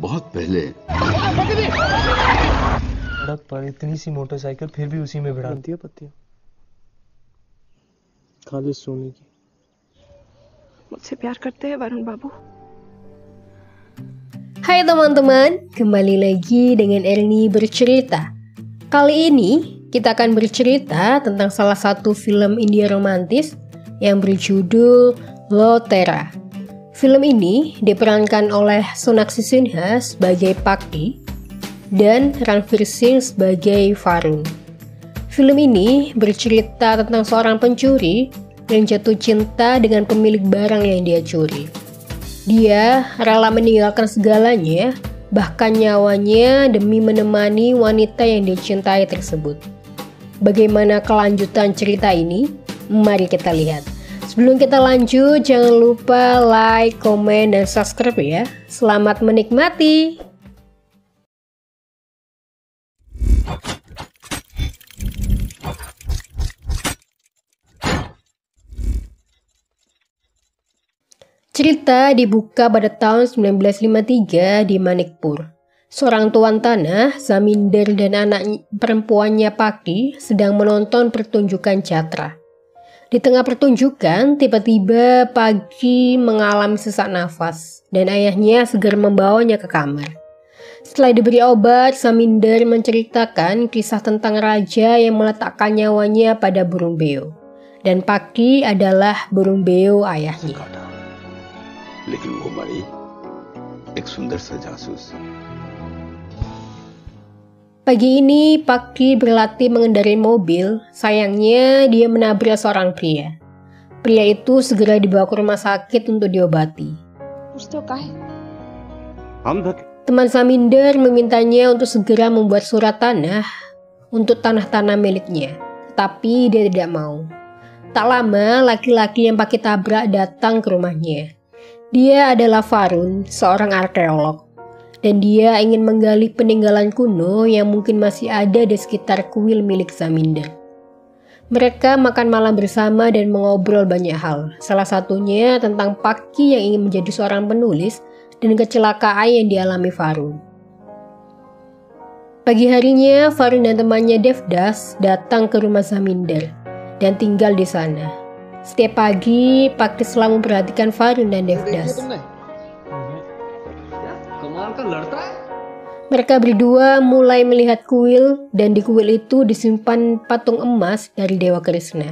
बहुत पहले। सड़क पर इतनी सी मोटरसाइकिल फिर भी उसी में भिड़ा दी है पत्तियां खालिश सोने की। मुझसे प्यार करते हैं वरुण बाबू? Hai teman-teman, kembali lagi dengan Erni bercerita. Kali ini kita akan bercerita tentang salah satu film India romantis yang berjudul Lotera. Film ini diperankan oleh Sonakshi Sinha sebagai Paki dan Ranveer Singh sebagai Varun. Film ini bercerita tentang seorang pencuri yang jatuh cinta dengan pemilik barang yang dia curi. Dia rela meninggalkan segalanya, bahkan nyawanya demi menemani wanita yang dia cintai tersebut. Bagaimana kelanjutan cerita ini? Mari kita lihat. Sebelum kita lanjut, jangan lupa like, komen, dan subscribe ya. Selamat menikmati! Cerita dibuka pada tahun 1953 di Manikpur. Seorang tuan tanah, Zaminder, dan anak perempuannya Paki sedang menonton pertunjukan jatra. Di tengah pertunjukan, tiba-tiba Paki mengalami sesak nafas dan ayahnya segera membawanya ke kamar. Setelah diberi obat, Zaminder menceritakan kisah tentang raja yang meletakkan nyawanya pada burung beo. Dan Paki adalah burung beo ayahnya. लेकिन वो मरी एक सुंदर सा जासूस। Pagi ini Paki berlatih mengendarai mobil. Sayangnya dia menabrak seorang pria. Pria itu segera dibawa ke rumah sakit untuk diobati. Teman Zaminder memintanya untuk segera membuat surat tanah untuk tanah-tanah miliknya, tapi dia tidak mau. Tak lama laki-laki yang Paki tabrak datang ke rumahnya. Dia adalah Varun, seorang arkeolog, dan dia ingin menggali peninggalan kuno yang mungkin masih ada di sekitar kuil milik Zaminder. Mereka makan malam bersama dan mengobrol banyak hal, salah satunya tentang Paki yang ingin menjadi seorang penulis dan kecelakaan yang dialami Varun. Pagi harinya, Varun dan temannya Devdas datang ke rumah Zaminder dan tinggal di sana. Setiap pagi, Paki selalu memperhatikan Varun dan Devdas. Mereka berdua mulai melihat kuil, dan di kuil itu disimpan patung emas dari Dewa Krishna.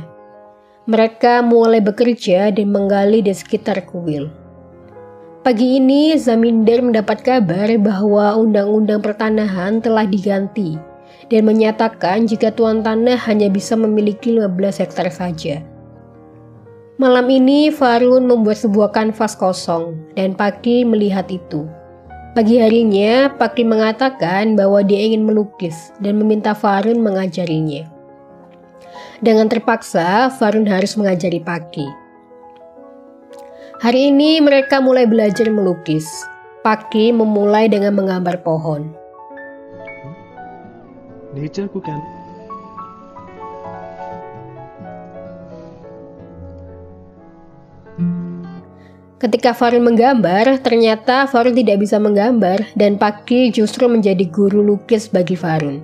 Mereka mulai bekerja dan menggali di sekitar kuil. Pagi ini, Zaminder mendapat kabar bahwa undang-undang pertanahan telah diganti dan menyatakan jika tuan tanah hanya bisa memiliki 15 hektar saja. Malam ini Varun membuat sebuah kanvas kosong dan Paki melihat itu. Pagi harinya Paki mengatakan bahwa dia ingin melukis dan meminta Varun mengajarinya. Dengan terpaksa Varun harus mengajari Paki. Hari ini mereka mulai belajar melukis. Paki memulai dengan menggambar pohon. Nature को क्या Ketika Varun menggambar, ternyata Varun tidak bisa menggambar dan Paki justru menjadi guru lukis bagi Varun.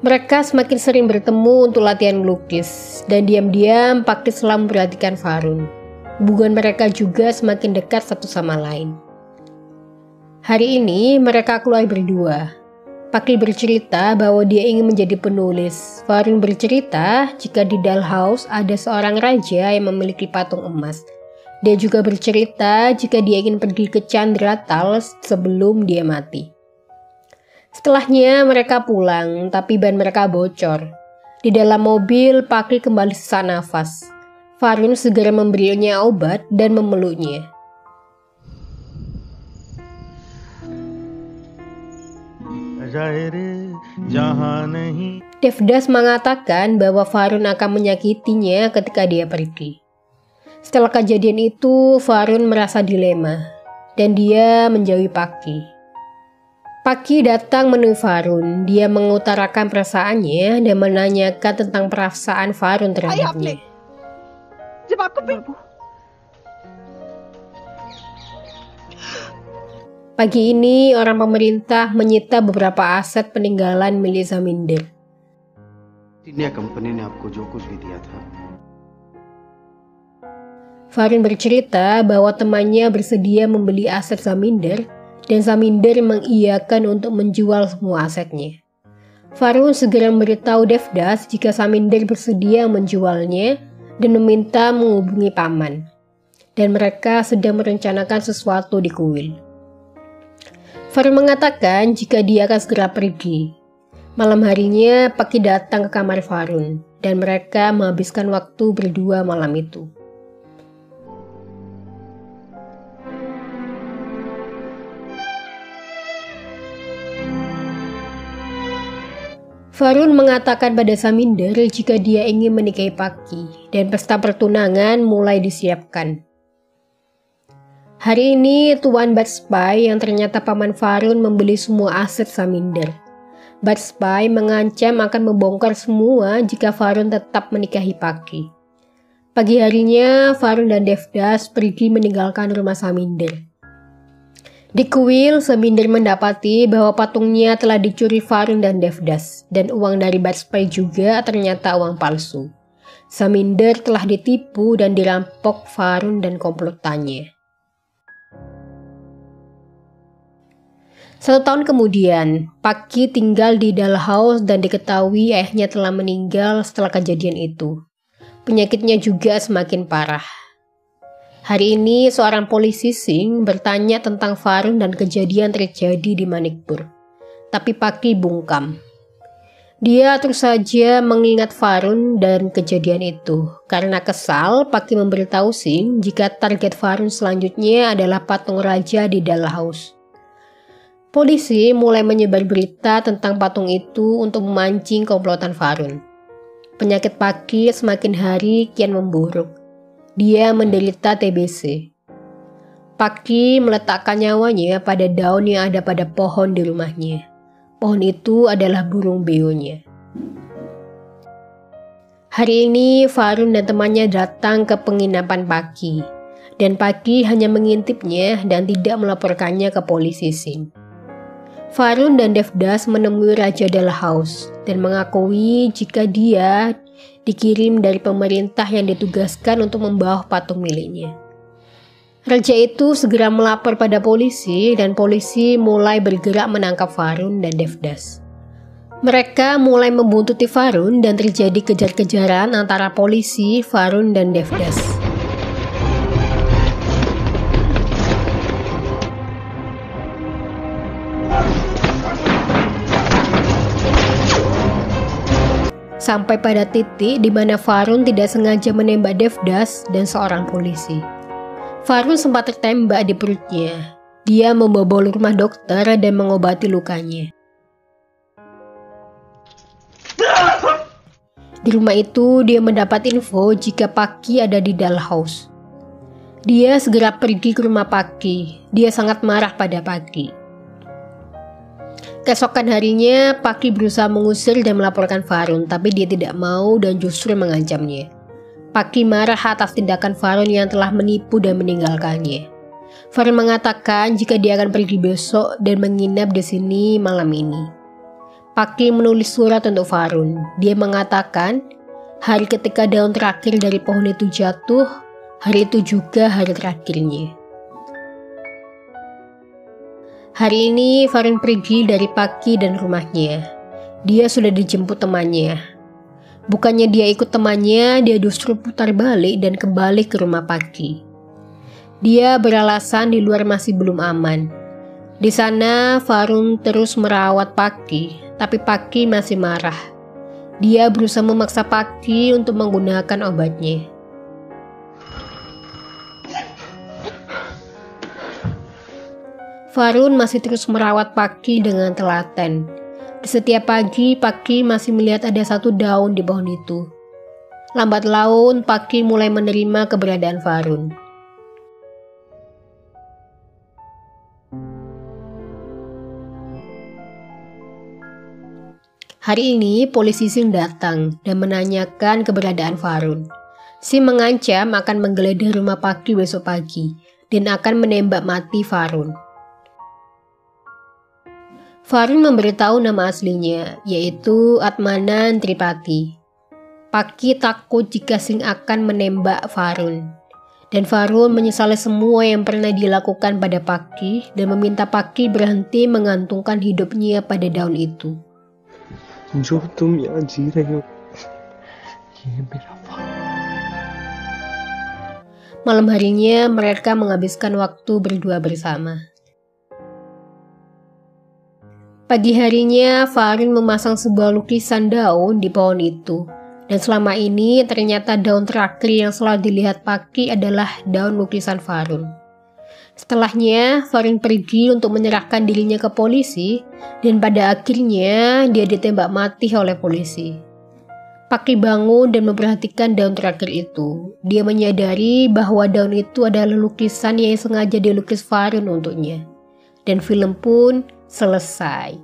Mereka semakin sering bertemu untuk latihan melukis dan diam-diam Paki selalu memperhatikan Varun. Hubungan mereka juga semakin dekat satu sama lain. Hari ini mereka keluar berdua. Paki bercerita bahwa dia ingin menjadi penulis. Varun bercerita jika di Dalhouse ada seorang raja yang memiliki patung emas. Dia juga bercerita jika dia ingin pergi ke Chandratal sebelum dia mati. Setelahnya mereka pulang, tapi ban mereka bocor. Di dalam mobil, Paki kembali sesak nafas. Varun segera memberinya obat dan memeluknya. Devdas mengatakan bahwa Varun akan menyakitinya ketika dia pergi. Setelah kejadian itu, Varun merasa dilema dan dia menjauhi Paki. Paki datang menemui Varun. Dia mengutarakan perasaannya dan menanyakan tentang perasaan Varun terhadapnya. Pagi ini, orang pemerintah menyita beberapa aset peninggalan milik Zaminder. India company ने आपको जो कुछ भी दिया था Farun bercerita bahwa temannya bersedia membeli aset Zaminder dan Zaminder mengiyakan untuk menjual semua asetnya. Farun segera memberitahu Devdas jika Zaminder bersedia menjualnya dan meminta menghubungi paman. Dan mereka sedang merencanakan sesuatu di kuil. Farun mengatakan jika dia akan segera pergi. Malam harinya, Paki datang ke kamar Farun dan mereka menghabiskan waktu berdua malam itu. Farun mengatakan pada Zaminder jika dia ingin menikahi Paki dan pesta pertunangan mulai disiapkan. Hari ini Tuan Batspai yang ternyata paman Farun membeli semua aset Zaminder. Batspai mengancam akan membongkar semua jika Farun tetap menikahi Paki. Pagi harinya Farun dan Devdas pergi meninggalkan rumah Zaminder. Di kuil, Zaminder mendapati bahwa patungnya telah dicuri Farun dan Devdas, dan uang dari Batspai juga ternyata uang palsu. Zaminder telah ditipu dan dirampok Farun dan komplotannya. 1 tahun kemudian, Paki tinggal di Dalhaus dan diketahui ayahnya telah meninggal setelah kejadian itu. Penyakitnya juga semakin parah. Hari ini seorang polisi Singh bertanya tentang Farun dan kejadian terjadi di Manikpur. Tapi Paki bungkam. Dia terus saja mengingat Farun dan kejadian itu. Karena kesal, Paki memberitahu Singh jika target Farun selanjutnya adalah patung raja di Dalhaus. Polisi mulai menyebar berita tentang patung itu untuk memancing komplotan Farun. Penyakit Paki semakin hari kian memburuk. Dia menderita TBC. Paki meletakkan nyawanya pada daun yang ada pada pohon di rumahnya. Pohon itu adalah burung beonya. Hari ini Farun dan temannya datang ke penginapan Paki. Dan Paki hanya mengintipnya dan tidak melaporkannya ke polisi Singh. Farun dan Devdas menemui Raja Dalhaus dan mengakui jika dia dikirim dari pemerintah yang ditugaskan untuk membawa patung miliknya. Raja itu segera melapor pada polisi dan polisi mulai bergerak menangkap Farun dan Devdas. Mereka mulai membuntuti Farun dan terjadi kejar-kejaran antara polisi, Farun, dan Devdas. Sampai pada titik di mana Farun tidak sengaja menembak Devdas dan seorang polisi. Farun sempat tertembak di perutnya. Dia membobol rumah dokter dan mengobati lukanya. Di rumah itu dia mendapat info jika Paki ada di Dalhaus. Dia segera pergi ke rumah Paki. Dia sangat marah pada Paki. Keesokan harinya, Paki berusaha mengusir dan melaporkan Farun, tapi dia tidak mau dan justru mengancamnya. Paki marah atas tindakan Farun yang telah menipu dan meninggalkannya. Farun mengatakan jika dia akan pergi besok dan menginap di sini malam ini. Paki menulis surat untuk Farun. Dia mengatakan, hari ketika daun terakhir dari pohon itu jatuh, hari itu juga hari terakhirnya. Hari ini Farun pergi dari Paki dan rumahnya. Dia sudah dijemput temannya. Bukannya dia ikut temannya, dia justru putar balik dan kembali ke rumah Paki. Dia beralasan di luar masih belum aman. Di sana Farun terus merawat Paki, tapi Paki masih marah. Dia berusaha memaksa Paki untuk menggunakan obatnya. Farun masih terus merawat Paki dengan telaten. Di setiap pagi, Paki masih melihat ada satu daun di pohon itu. Lambat laun, Paki mulai menerima keberadaan Farun. Hari ini, polisi Singh datang dan menanyakan keberadaan Farun. Singh mengancam akan menggeledah rumah Paki besok pagi dan akan menembak mati Farun. Varun memberitahu nama aslinya, yaitu Atmanan Tripati. Paki takut jika Singh akan menembak Varun. Dan Varun menyesali semua yang pernah dilakukan pada Paki dan meminta Paki berhenti menggantungkan hidupnya pada daun itu. जो तुम यहाँ जी रहे हो ये मेरा फर्ज। Malam harinya mereka menghabiskan waktu berdua bersama. Pagi harinya Varun memasang sebuah lukisan daun di pohon itu. Dan selama ini ternyata daun terakhir yang selalu dilihat Paki adalah daun lukisan Varun. Setelahnya, Varun pergi untuk menyerahkan dirinya ke polisi dan pada akhirnya dia ditembak mati oleh polisi. Paki bangun dan memperhatikan daun terakhir itu. Dia menyadari bahwa daun itu adalah lukisan yang sengaja dilukis Varun untuknya. Dan film pun selesai.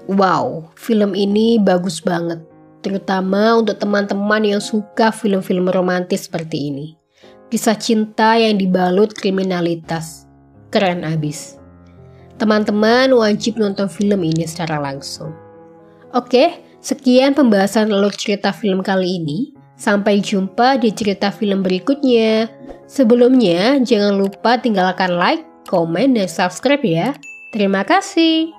Wow, film ini bagus banget. Terutama untuk teman-teman yang suka film-film romantis seperti ini. Kisah cinta yang dibalut kriminalitas. Keren abis. Teman-teman wajib nonton film ini secara langsung. Oke, sekian pembahasan alur cerita film kali ini. Sampai jumpa di cerita film berikutnya. Sebelumnya, jangan lupa tinggalkan like, komen, dan subscribe ya. Terima kasih.